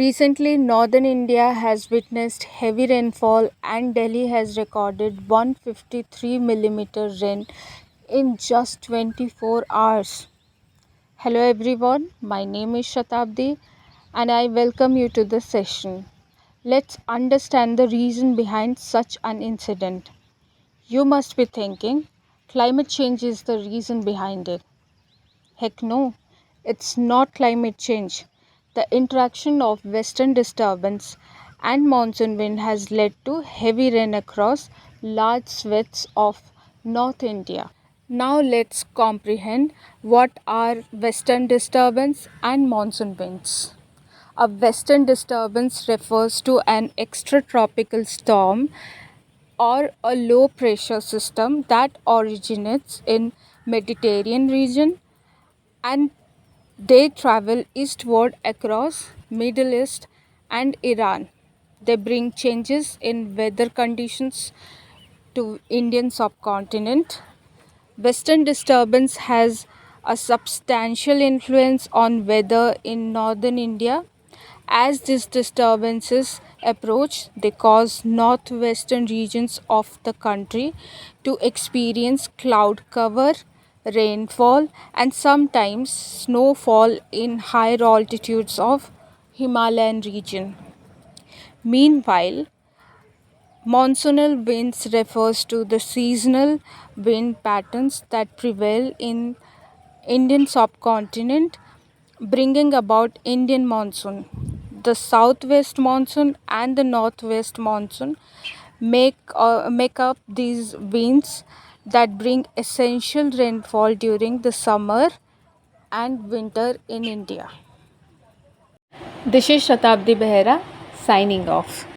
Recently, northern India has witnessed heavy rainfall and Delhi has recorded 153 mm rain in just 24 hours. Hello everyone, my name is Shatabdi and I welcome you to this session. Let's understand the reason behind such an incident. You must be thinking, climate change is the reason behind it. Heck no, it's not climate change. The interaction of western disturbance and monsoon wind has led to heavy rain across large swaths of North India. Now let's comprehend what are western disturbance and monsoon winds. A western disturbance refers to an extratropical storm or a low pressure system that originates in Mediterranean region and they travel eastward across Middle East and Iran. They bring changes in weather conditions to Indian subcontinent. Western disturbance has a substantial influence on weather in northern India. As these disturbances approach, they cause northwestern regions of the country to experience cloud cover, rainfall, and sometimes snowfall in higher altitudes of Himalayan region. Meanwhile, monsoonal winds refers to the seasonal wind patterns that prevail in Indian subcontinent bringing about Indian monsoon. The southwest monsoon and the northwest monsoon make up these winds that bring essential rainfall during the summer and winter in India. This is Shatabdi Behera signing off.